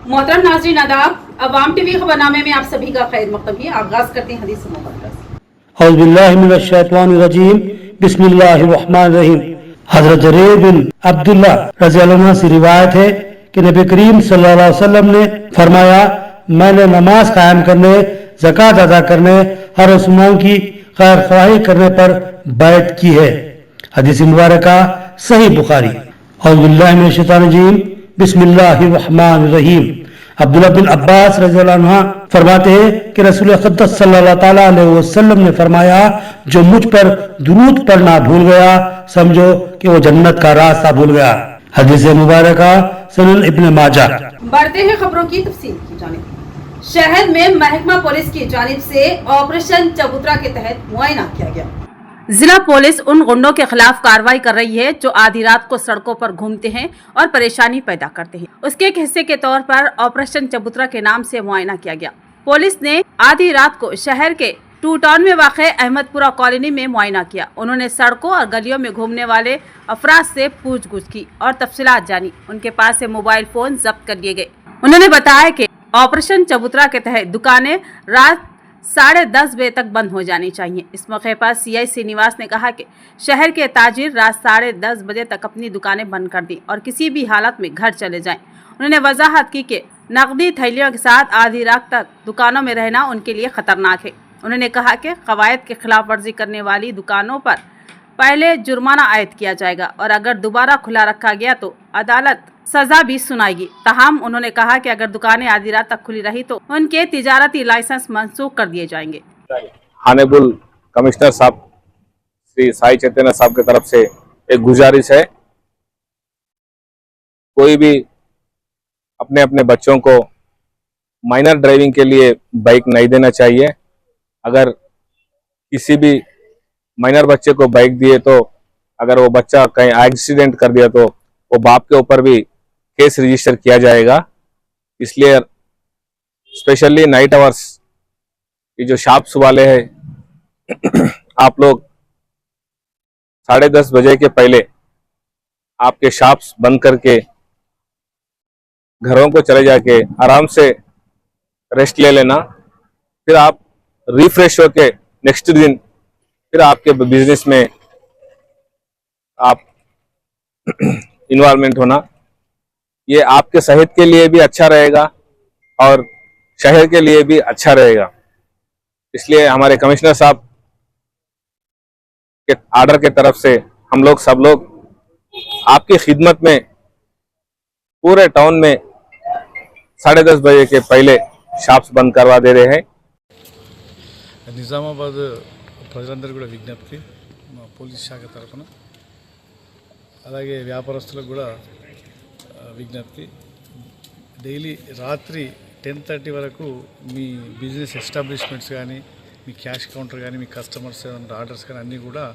मोहतरम नाज़रीन आदाब, अवाम टीवी खबरनामे में आप सभी का खैर मक़दम है। आगाज़ करते हैं हदीस मुक़द्दस। औज़ुबिल्लाहि मिनश्शैतानिर्रजीम, बिस्मिल्लाहिर्रहमानिर्रहीम। हज़रत जरीर बिन अब्दुल्ला रज़ियल्लाहु अन्हु से रिवायत है कि नबी करीम सल्लल्लाहु अलैहि वसल्लम ने फरमाया, मैंने नमाज कायम करने, ज़कात अदा करने और मुसलमानों की खैर ख्वाही करने पर बैत की है। हदीस मुबारका सही बुखारी। औज़ुबिल्लाहि मिनश्शैतानिर्रजीम, बिस्मिल्लाहिर्रहमानिर्रहीम। अब्दुल्लाह बिन अब्बास रज़ियल्लाहु अन्हु फरमाते हैं कि रसूल अक़दस सल्लल्लाहु ताला अलैहि वसल्लम ने फरमाया, जो मुझ पर दुरूद पढ़ना भूल गया, समझो कि वो जन्नत का रास्ता भूल गया। हदीस मुबारका सुनन इब्न माजा। बढ़ते हैं खबरों की तफसील की जानिब। शहर में महकमा पुलिस की जानिब से ऑपरेशन चबूतरा के तहत मुआयना किया गया। जिला पुलिस उन गुंडों के खिलाफ कार्रवाई कर रही है जो आधी रात को सड़कों पर घूमते हैं और परेशानी पैदा करते हैं। उसके एक हिस्से के तौर पर ऑपरेशन चबूतरा के नाम से मुआयना किया गया। पुलिस ने आधी रात को शहर के 2 टाउन में वाक़े अहमदपुरा कॉलोनी में मुआयना किया। उन्होंने सड़कों और गलियों में घूमने वाले अफराद से पूछगछ की और तफसीलात जानी। उनके पास से मोबाइल फोन जब्त कर लिए गए। उन्होंने बताया कि ऑपरेशन चबूतरा के तहत दुकानें रात 10:30 बजे तक बंद हो जानी चाहिए। इस मौके पर सीआई श्रीनिवास ने कहा कि शहर के ताजिर रात 10:30 बजे तक अपनी दुकानें बंद कर दी और किसी भी हालत में घर चले जाएं। उन्होंने वजाहत की कि नकदी थैलियों के साथ आधी रात तक दुकानों में रहना उनके लिए खतरनाक है। उन्होंने कहा कि कवायद के खिलाफ वर्जी करने वाली दुकानों पर पहले जुर्माना आयद किया जाएगा और अगर दोबारा खुला रखा गया तो अदालत सजा भी सुनाएगी। ताहम उन्होंने कहा कि अगर दुकानें आधी रात तक खुली रही तो उनके तिजारती लाइसेंस मंसूख कर दिए जाएंगे। हानेबुल कमिश्नर साहब श्री साई चैतन्य साहब की तरफ से एक गुजारिश है, कोई भी अपने अपने बच्चों को माइनर ड्राइविंग के लिए बाइक नहीं देना चाहिए। अगर किसी भी माइनर बच्चे को बाइक दिए तो अगर वो बच्चा कहीं एक्सीडेंट कर दिया तो वो बाप के ऊपर भी केस रजिस्टर किया जाएगा। इसलिए स्पेशली नाइट आवर्स ये जो शॉप्स वाले हैं आप लोग 10:30 बजे के पहले आपके शॉप्स बंद करके घरों को चले जाके आराम से रेस्ट ले लेना। फिर आप रिफ्रेश होके नेक्स्ट दिन फिर आपके बिजनेस में आप इन्वॉल्वमेंट होना, ये आपके सेहत के लिए भी अच्छा रहेगा और शहर के लिए भी अच्छा रहेगा। इसलिए हमारे कमिश्नर साहब के आर्डर के तरफ से हम लोग सब लोग आपकी खिदमत में पूरे टाउन में 10:30 बजे के पहले షాప్స్ బంద్ करवा दे रहे हैं। నిజామాబాద్ ప్రజలందరూ కూడా విజ్ఞప్తి, మా పోలీస్ శాఖ తరఫున అలాగే వ్యాపారస్తులకు కూడా విజ్ఞప్తి, డైలీ రాత్రి 10:30 వరకు మీ బిజినెస్ ఎస్టాబ్లిష్మెంట్స్ కానీ మీ క్యాష్ కౌంటర్ కానీ మీ కస్టమర్స్ ఆర్డర్స్ కానీ అన్నీ కూడా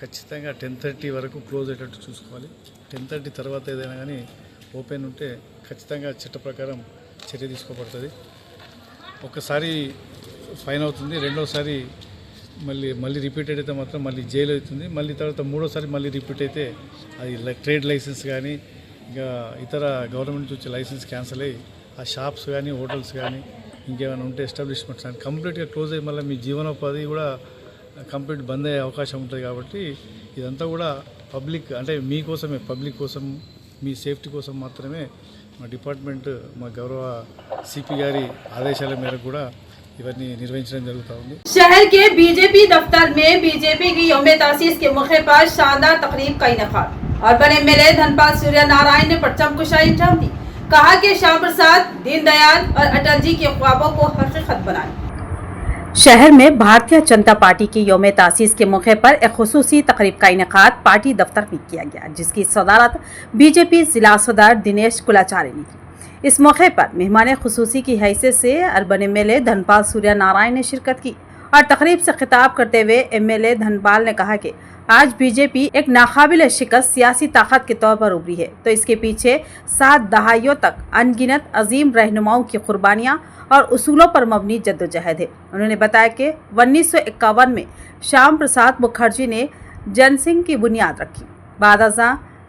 ఖచ్చితంగా 10:30 వరకు క్లోజ్ అయ్యేటట్టు చూసుకోవాలి। 10:30 తర్వాత ఏదైనా కానీ ఓపెన్ ఉంటే ఖచ్చితంగా చట్ట ప్రకారం చర్య తీసుకోబడుతుంది। ఒకసారి ఫైన్ అవుతుంది, రెండోసారి మళ్ళీ రిపీట్ అయితే మాత్రం మళ్ళీ జైలు అవుతుంది, మళ్ళీ తర్వాత మూడోసారి మళ్ళీ రిపీట్ అయితే అది ట్రేడ్ లైసెన్స్ కానీ ఇంకా ఇతర గవర్నమెంట్ నుంచి వచ్చే లైసెన్స్ క్యాన్సిల్ అయ్యి ఆ షాప్స్ కానీ హోటల్స్ కానీ ఇంకేమైనా ఉంటే ఎస్టాబ్లిష్మెంట్స్ కానీ కంప్లీట్గా క్లోజ్ అయ్యి మళ్ళీ మీ జీవనోపాధి కూడా కంప్లీట్ బంద్ అయ్యే అవకాశం ఉంటుంది। కాబట్టి ఇదంతా కూడా పబ్లిక్ అంటే మీకోసమే, పబ్లిక్ కోసం, మీ సేఫ్టీ కోసం మాత్రమే మా డిపార్ట్మెంట్ మా గౌరవ సిపి గారి ఆదేశాల మేరకు కూడా ఇవన్నీ నిర్వహించడం జరుగుతూ ఉంది। शहर के बीजेपी दफ्तर में बीजेपी की यौम तासीस के मौके पर शानदार तकरीब का इनेकाद और बने एमएलए धनपाल सूर्य नारायण ने परचम कुशाई अंजाम दी। कहा कि श्याम प्रसाद, दीनदयाल और अटल जी के ख्वाबों को हकीकत बनाए। शहर में भारतीय जनता पार्टी की यौम तासीस के मौके पर एक खुसूसी तकरीब का इनेकाद पार्टी दफ्तर में किया गया, जिसकी सदारत बीजेपी जिला सदर दिनेश कुलाचारी ने की। इस मौके पर मेहमान खुसूसी की हैसियत से अर्बन एमएलए धनपाल सूर्य नारायण ने शिरकत की और तकरीब से खिताब करते हुए एमएलए धनपाल ने कहा कि आज बीजेपी एक नाकाबिल शिकस्त सियासी ताकत के तौर पर उभरी है, तो इसके पीछे 7 दहाइयों तक अनगिनत अजीम रहनुमाओं की कुर्बानियाँ और उसूलों पर मबनी जद्दोजहद है। उन्होंने बताया कि 1951 में श्याम प्रसाद मुखर्जी ने जनसंघ की बुनियाद रखी। बाद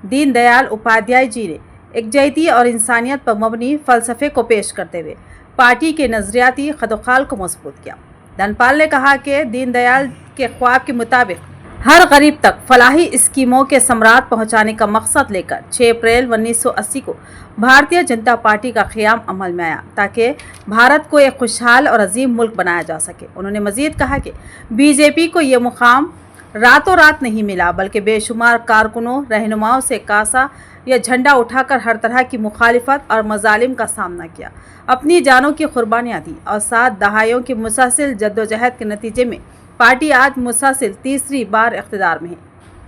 दीनदयाल उपाध्याय जी ने एकजहती और इंसानियत पर मबनी फलसफे को पेश करते हुए पार्टी के नजरियाती खदोखाल को मजबूत किया। धनपाल ने कहा कि दीनदयाल के ख्वाब के मुताबिक हर गरीब तक फलाही स्कीमों के सम्राट पहुंचाने का मकसद लेकर 6 अप्रैल 1980 को भारतीय जनता पार्टी का क़याम अमल में आया ताकि भारत को एक खुशहाल और अजीम मुल्क बनाया जा सके। उन्होंने मजीद कहा कि बीजेपी को ये मुकाम रातों रात नहीं मिला, बल्कि बेशुमार कारकुनों रहनुमाओं से कासा या झंडा उठाकर हर तरह की मुखालिफत और मजालिम का सामना किया, अपनी जानों की कुर्बानियाँ दी और 7 दहाइयों की मुसलसल जद्दोजहद के नतीजे में पार्टी आज मुसलसल तीसरी बार इख्तिदार में है।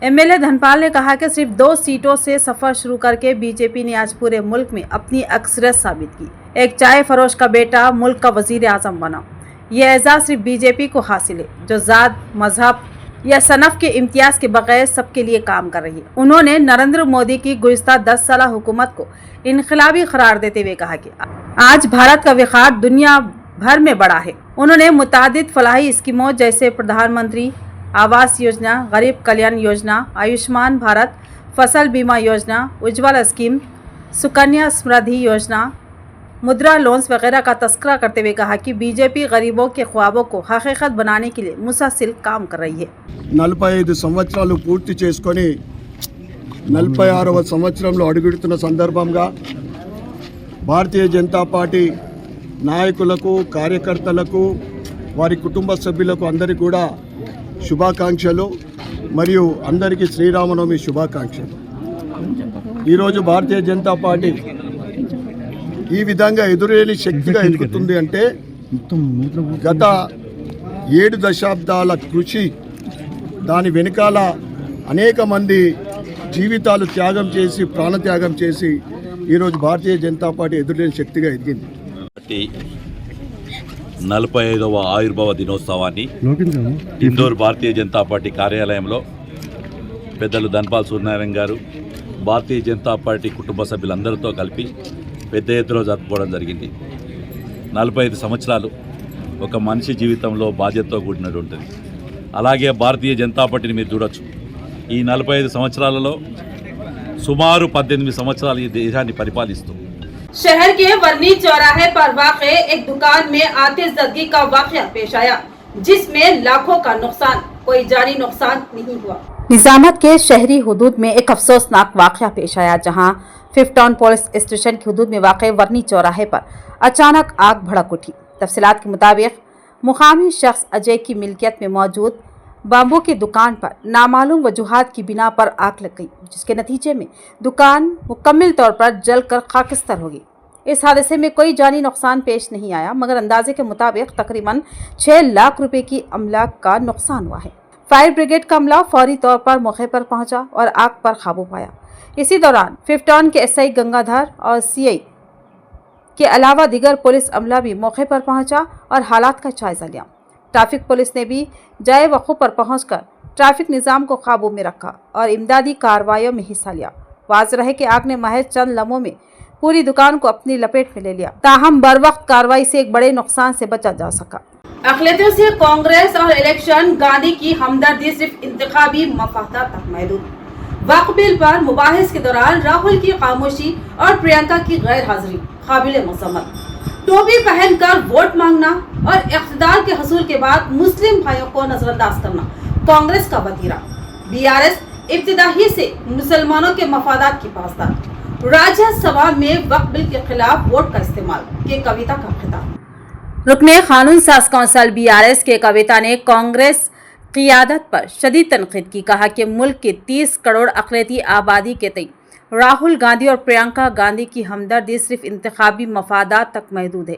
एमएलए धनपाल ने कहा कि सिर्फ 2 सीटों से सफर शुरू करके बीजेपी ने आज पूरे मुल्क में अपनी अक्सरियत साबित की। एक चाय फरोश का बेटा मुल्क का वजीर आजम बना। यह एजाज़ सिर्फ बीजेपी को हासिल है जो ज़ात, मजहब या सनफ के इम्तियाज के बगैर सबके लिए काम कर रही है। उन्होंने नरेंद्र मोदी की गुज़िश्ता 10 साल हुकूमत को इनकलाबी करार देते हुए कहा कि आज भारत का विकास दुनिया भर में बड़ा है। उन्होंने मुतादिद फलाही स्कीमों जैसे प्रधानमंत्री आवास योजना, गरीब कल्याण योजना, आयुष्मान भारत, फसल बीमा योजना, उज्ज्वला स्कीम, सुकन्या समृद्धि योजना, मुद्रा लोन्स वगैरह का तस्करा करते हुए कहा कि बीजेपी गरीबों के ख्वाबों को हकीकत बनाने के लिए मुसलसल काम कर रही है। 45 సంవత్సరాలు పూర్తి చేసుకొని 46వ సంవత్సరంలో అడుగుడుతున్న సందర్భంగా భారతీయ జనతా పార్టీ నాయకులకు, కార్యకర్తలకు, వారి కుటుంబ సభ్యులకు అందరికీ కూడా శుభాకాంక్షలు మరియు అందరికీ శ్రీరామనవమి శుభాకాంక్షలు। ఈరోజు భారతీయ జనతా పార్టీ ఈ విధంగా ఎదురేని శక్తిగా ఎదుగుతుంది అంటే గత 7 దశాబ్దాల కృషి, దాని వెనకాల అనేక మంది జీవితాలు త్యాగం చేసి, ప్రాణత్యాగం చేసి ఈరోజు భారతీయ జనతా పార్టీ ఎదురేని శక్తిగా ఎదిగింది। 45వ ఆవిర్భావ దినోత్సవాన్ని ఇందోర్ భారతీయ జనతా పార్టీ కార్యాలయంలో పెద్దలు ధన్పాల్ సూర్యనారాయణ గారు, భారతీయ జనతా పార్టీ కుటుంబ సభ్యులందరితో కలిపి పెద్ద ఎత్తున జరుపుకోవడం జరిగింది। 45 సంవత్సరాలు ఒక మనిషి జీవితంలో బాధ్యతతో కూడినటువంటిది। అలాగే భారతీయ జనతా పార్టీని మీరు చూడొచ్చు, ఈ 45 సంవత్సరాలలో సుమారు 18 సంవత్సరాలు ఈ దేశాన్ని పరిపాలిస్తూ शहर के वर्नी चौराहे पर वाक़े एक दुकान में आतिशबाजी का वाक़या पेश आया, जिसमें लाखों का नुकसान, कोई जानी नुकसान नहीं हुआ। निजामत के शहरी हुदूद में एक अफसोसनाक वाक़या पेश आया, जहां 5 टाउन पुलिस स्टेशन की हुदूद में वाक़े वर्नी चौराहे पर अचानक आग भड़क उठी। तफसीलात के मुताबिक मुकामी शख्स अजय की मिल्कियत में मौजूद बाम्बू की दुकान पर नामालूम वजूहात की बिना पर आग लग गई, जिसके नतीजे में दुकान मुकम्मल तौर पर जलकर खाकिस्तर हो गई। इस हादसे में कोई जानी नुकसान पेश नहीं आया, मगर अंदाजे के मुताबिक तकरीबन 6 लाख रुपए की अमलाक का नुकसान हुआ है। फायर ब्रिगेड का अमला फौरी तौर पर मौके पर पहुंचा और आग पर काबू पाया। इसी दौरान 5 टाउन के एसआई गंगाधर और सीआई के अलावा दीगर पुलिस अमला भी मौके पर पहुंचा और हालात का जायजा लिया। ट्रैफिक पुलिस ने भी जाए वक़्त पर पहुंचकर ट्रैफिक निज़ाम को काबू में रखा और इमदादी कार्रवाइयों में हिस्सा लिया। वाज़ेह है कि आग ने महज चंद लम्हों में पूरी दुकान को अपनी लपेट में ले लिया, ताहम बर वक्त कार्रवाई से एक बड़े नुकसान से बचा जा सका। अक़लियतों से कांग्रेस और इलेक्शन, गांधी की हमदर्दी सिर्फ इंतखाबी मफादात तक महदूद। वक्फ बिल पर मुबाहिस के दौरान राहुल की खामोशी और प्रियंका की गैर हाजिरी काबिल मज़म्मत। टोपी पहनकर वोट मांगना और इक़्तिदार के हसूल के बाद मुस्लिम भाइयों को नजरअंदाज करना कांग्रेस का वतीरा। बीआरएस इब्तिदाई से मुसलमानों के मफादात की पासदार। राज्यसभा में वक्फ बिल के खिलाफ वोट का इस्तेमाल के कविता का खिताब। रुकने कानून साज कौंसिल बीआरएस के कविता ने कांग्रेस क़ियादत पर शदीद तनक़ीद की। कहा कि मुल्क के 30 करोड़ अक़लियती आबादी के तई राहुल गांधी और प्रियंका गांधी की हमदर्दी सिर्फ इंतखाबी मफादात तक महदूद है।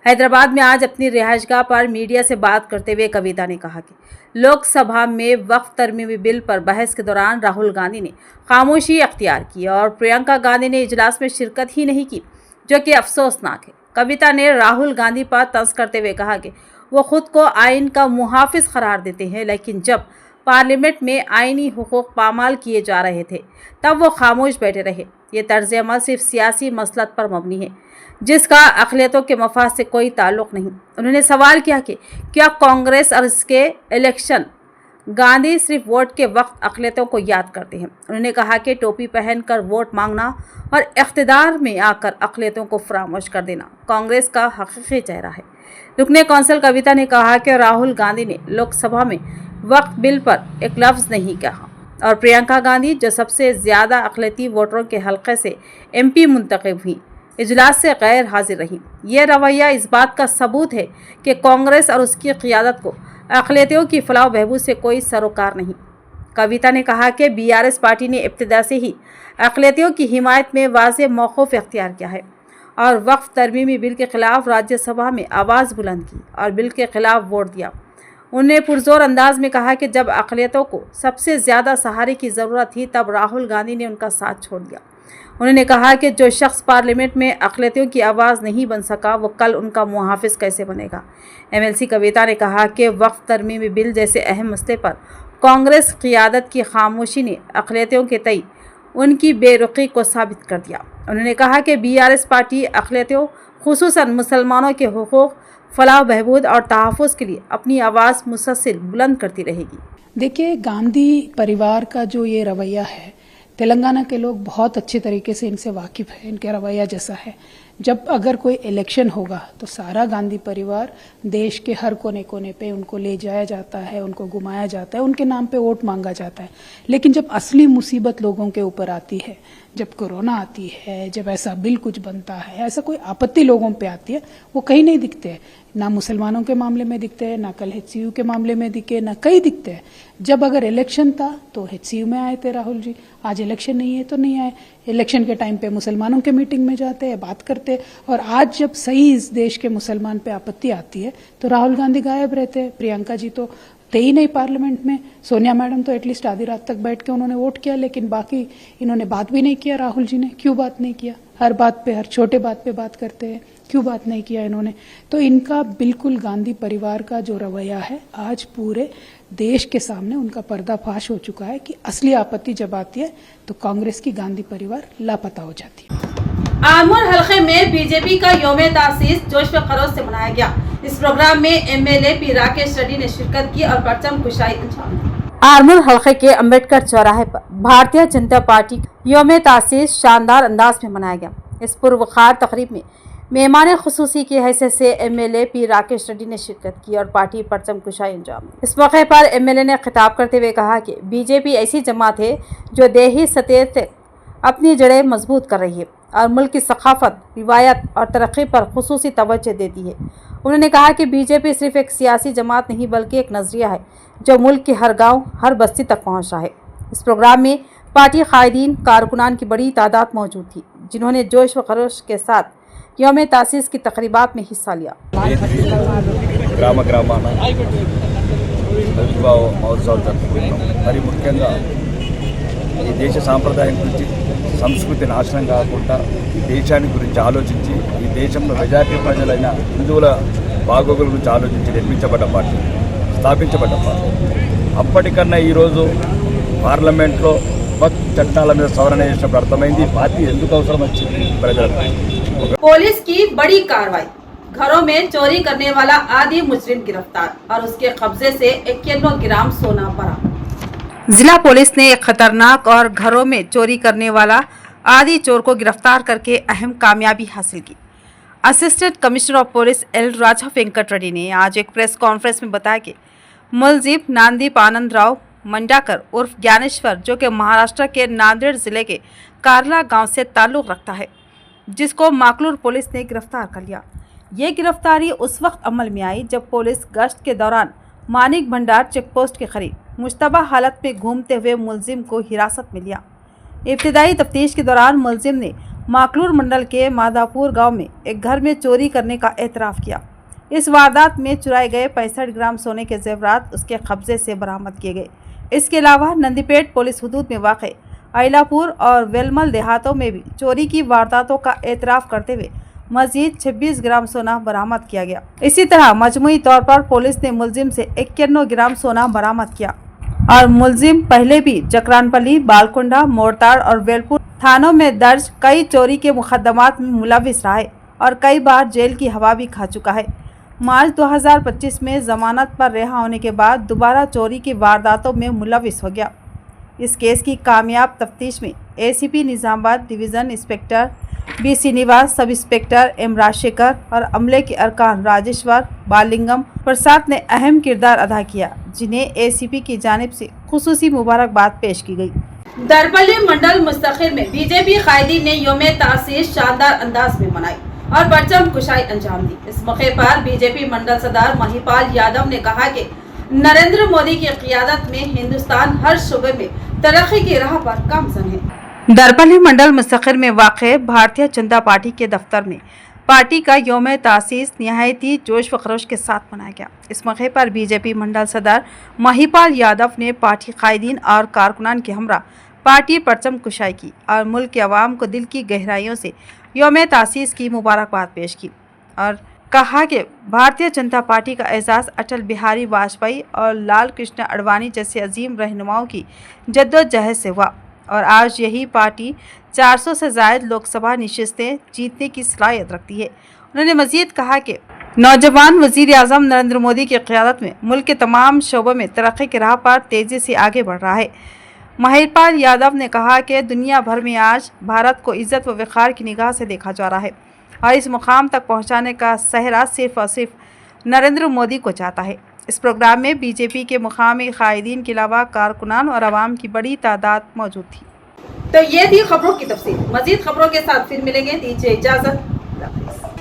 हैदराबाद में आज अपनी रिहाइशगाह पर मीडिया से बात करते हुए कविता ने कहा कि लोकसभा में वक्फ तरमीमी बिल पर बहस के दौरान राहुल गांधी ने खामोशी अख्तियार की और प्रियंका गांधी ने इजलास में शिरकत ही नहीं की, जो कि अफसोसनाक है। कविता ने राहुल गांधी पर तंज करते हुए कहा कि वो खुद को आइन का मुहाफिज करार देते हैं, लेकिन जब पार्लियामेंट में आइनी हुकूक पामाल किए जा रहे थे तब वो खामोश बैठे रहे। ये तर्ज अमल सिर्फ सियासी मसलत पर मबनी है, जिसका अक़लियतों के मफाद से कोई ताल्लुक़ नहीं। उन्होंने सवाल किया कि क्या कांग्रेस और इसके इलेक्शन, गांधी सिर्फ वोट के वक्त अक़लियतों को याद करते हैं। उन्होंने कहा कि टोपी पहनकर वोट मांगना और इख्तिदार में आकर अक़लियतों को फरामोश कर देना कांग्रेस का हकीकी चेहरा है। रुकने कौंसिल कविता ने कहा कि राहुल गांधी ने लोकसभा में वक्फ बिल पर एक लफ्ज़ नहीं कहा और प्रियंका गांधी जो सबसे ज़्यादा अक़लियती वोटरों के हलक़े से MP मुंतखब हुई, इजलास से गैर हाजिर रही। ये रवैया इस बात का सबूत है कि कांग्रेस और उसकी क़ियादत को अक़लियतियों की फलाह बहबूद से कोई सरोकार नहीं। कविता ने कहा कि BRS पार्टी ने इब्तिदा से ही अक़लियतियों की हिमायत में वाज़ेह मौक़िफ़ इख्तियार किया है और वक्फ तरमीमी बिल के ख़िलाफ़ राज्यसभा में आवाज़ बुलंद की और बिल के ख़िलाफ़ वोट दिया। उन्होंने पुरजोर अंदाज में कहा कि जब अक़लियतों को सबसे ज़्यादा सहारे की ज़रूरत थी तब राहुल गांधी ने उनका साथ छोड़ दिया। उन्होंने कहा कि जो शख्स पार्लियामेंट में अक़लियतियों की आवाज़ नहीं बन सका वो कल उनका मुहाफ़िज़ कैसे बनेगा। MLC कविता ने कहा कि वक्फ तरमीमी बिल जैसे अहम मसले पर कांग्रेस क़ियादत की खामोशी ने अक़लियतियों के तई उनकी बेरुखी को साबित कर दिया। उन्होंने कहा कि BRS पार्टी अक़लियतियों खुसूसन मुसलमानों के हुकूक़, फलाह बहबूद और तहफ़्फ़ुज़ के लिए अपनी आवाज़ मुसलसल बुलंद करती रहेगी। देखिए, गांधी परिवार का जो ये रवैया है, तेलंगाना के लोग बहुत अच्छे तरीके से इनसे वाकिफ़ है, इनके रवैया जैसा है। जब अगर कोई इलेक्शन होगा तो सारा गांधी परिवार देश के हर कोने कोने पे उनको ले जाया जाता है, उनको घुमाया जाता है, उनके नाम पे वोट मांगा जाता है। लेकिन जब असली मुसीबत लोगों के ऊपर आती है, जब कोरोना आती है, जब ऐसा बिल कुछ बनता है, ऐसा कोई आपत्ति लोगों पे आती है, वो कहीं नहीं दिखते हैं। ना मुसलमानों के मामले में दिखते हैं, ना कल HCU के मामले में दिखे, ना कहीं दिखते हैं। जब अगर इलेक्शन था तो HCU में आए थे राहुल जी, आज इलेक्शन नहीं है तो नहीं आए। इलेक्शन के टाइम पे मुसलमानों के मीटिंग में जाते हैं, बात करते हैं, और आज जब सही इस देश के मुसलमान पे आपत्ति आती है तो राहुल गांधी गायब रहते हैं। प्रियंका जी तो थे ही नहीं पार्लियामेंट में। सोनिया मैडम तो एटलीस्ट आधी रात तक बैठ के उन्होंने वोट किया, लेकिन बाकी इन्होंने बात भी नहीं किया। राहुल जी ने क्यों बात नहीं किया? हर बात पे, हर छोटे बात पे बात करते हैं, क्यों बात नहीं किया इन्होंने? तो इनका बिल्कुल गांधी परिवार का जो रवैया है, आज पूरे देश के सामने उनका पर्दाफाश हो चुका है कि असली आपत्ति जब आती है तो कांग्रेस की गांधी परिवार लापता हो जाती है। आमूर हलके में बीजेपी का यौम तासीस जोश व खरोश से मनाया गया। इस प्रोग्राम में MLA P राकेश रेड्डी ने शिरकत की और परचम कुशाई अंजाम दी। आरमूर हलके के अम्बेडकर चौराहे पर भारतीय जनता पार्टी यौम तासीस शानदार अंदाज में मनाया गया। इस पुरवखार तकरीब में मेहमान खुसूसी की हैसियत से MLA P राकेश रेड्डी ने शिरकत की और पार्टी परचम कुशाई अंजाम दी। इस मौके पर MLA ने खिताब करते हुए कहा कि BJP ऐसी जमात है जो देही सतह तक अपनी जड़ें मजबूत कर रही है और मुल्क की सकाफत, रिवायत और तरक्की पर खुसूसी तवज्जो देती है। उन्होंने कहा कि BJP सिर्फ एक सियासी जमात नहीं बल्कि एक नज़रिया है जो मुल्क के हर गांव, हर बस्ती तक पहुंच रहा है। इस प्रोग्राम में पार्टी कायदीन, कारकुनान की बड़ी तादाद मौजूद थी, जिन्होंने जोश व खरोश के साथ यौम तासीस की तकरीबात में हिस्सा लिया। ग्राम ग्रामाना ఆవిర్భావ మహోత్సవాలు జరుపుకుంటాం. మరి ముఖ్యంగా ఈ దేశ సాంప్రదాయం గురించి, సంస్కృతి నాశనం కాకుండా ఈ దేశాన్ని గురించి ఆలోచించి, ఈ దేశంలో మెజారిటీ ప్రజలైన హిందువుల బాగోగుల గురించి ఆలోచించి నిర్మించబడ్డ పార్టీ, స్థాపించబడ్డ పార్టీ. అప్పటికన్నా ఈరోజు పార్లమెంట్లో చట్టాల మీద సవరణ చేసినప్పుడు అర్థమైంది ఈ పార్టీ ఎందుకు అవసరం వచ్చింది ప్రజలకు. पुलिस की बड़ी कार्रवाई, घरों में चोरी करने वाला आदि मुजरिम गिरफ्तार और उसके कब्जे से 51 ग्राम सोना बरामद। जिला पुलिस ने एक खतरनाक और घरों में चोरी करने वाला आदि चोर को गिरफ्तार करके अहम कामयाबी हासिल की। Assistant commissioner of police L राजा वेंकट रेड्डी ने आज एक प्रेस कॉन्फ्रेंस में बताया कि मुलजिम नानदीप आनंद राव मंडाकर उर्फ ज्ञानेश्वर, जो कि महाराष्ट्र के नांदेड़ जिले के कारला गांव से ताल्लुक़ रखता है, जिसको माकलूर पुलिस ने गिरफ्तार कर लिया। ये गिरफ्तारी उस वक्त अमल में आई जब पुलिस गश्त के दौरान मानिक भंडार चेकपोस्ट के करीब मुश्तबा हालत में घूमते हुए मुलजिम को हिरासत में लिया। इब्तिदाई तफ्तीश के दौरान मुलजिम ने माकलूर मंडल के मादापुर गांव में एक घर में चोरी करने का एतराफ़ किया। इस वारदात में चुराए गए 65 ग्राम सोने के जेवरात उसके कब्जे से बरामद किए गए। इसके अलावा नंदीपेट पुलिस हदूद में वाक़ आइलापुर और वेलमल देहातों में भी चोरी की वारदातों का एतराफ़ करते हुए मजीद 26 ग्राम सोना बरामद किया गया। इसी तरह मजमूई तौर पर पुलिस ने मुलजिम से 51 ग्राम सोना बरामद किया और मुलजिम पहले भी जकरानपल्ली, बालकुंडा, मोरताड़ और वेलपुर थानों में दर्ज कई चोरी के मुकदमात में मुलविस रहा है और कई बार जेल की हवा भी खा चुका है। मार्च 2025 में जमानत पर रिहा होने के बाद दोबारा चोरी की वारदातों में मुलविस हो गया। इस केस की कामयाब तफ्तीश में ACP Nizamabad division inspector B Srinivas, सब इंस्पेक्टर एम राजशेखर और अमले के अरकान राजेश्वर, बालिंगम प्रसाद ने अहम किरदार अदा किया, जिन्हें एसीपी की जानिब से खुसूसी मुबारकबाद पेश की गई। दरपल्ली मंडल मुस्तखिल में बीजेपी कायदीन ने यौम तासीस शानदार अंदाज में मनाई और परचम कुशाई अंजाम दी। इस मौके पर बीजेपी मंडल सदर महिपाल यादव ने कहा कि नरेंद्र मोदी की क़ियादत में हिंदुस्तान हर शोबे में तरक्की की राह पर गामज़न है। दरपल्ली मंडल मुस्तखिल में वाक़ भारतीय जनता पार्टी के दफ्तर में पार्टी का यौम तासीस नहायत ही जोश व खरोश के साथ मनाया गया। इस मौके पर बीजेपी मंडल सदर महिपाल यादव ने पार्टी कायदीन और कारकुनान के हमरा पार्टी परचम कुशाई की और मुल्क के अवाम को दिल की गहराइयों से यौम तासीस की मुबारकबाद पेश की और कहा कि भारतीय जनता पार्टी का एजाज़ अटल बिहारी वाजपेयी और लाल कृष्ण आडवाणी जैसे अजीम रहनुमाओं की जद्दोजहद से हुआ और आज यही पार्टी 400 से ज़ायद लोकसभा नशिस्तें जीतने की सलाहियत रखती है। उन्होंने मज़ीद कहा कि नौजवान वज़ीर आज़म नरेंद्र मोदी की क़ियादत में मुल्क के तमाम शोबों में तरक्की की राह पर तेज़ी से आगे बढ़ रहा है। महिपाल यादव ने कहा कि दुनिया भर में आज भारत को इज़्ज़त व वक़ार की निगाह से देखा जा रहा है और इस मुकाम तक पहुँचाने का सहरा सिर्फ़ और सिर्फ नरेंद्र मोदी को चाहता है। इस प्रोग्राम में बीजेपी के मुकामी कायदीन के अलावा कारकुनान और आवाम की बड़ी तादाद मौजूद थी। तो ये थी खबरों की तफसील। मज़ीद खबरों के साथ फिर मिलेंगे, दीजिए इजाज़त।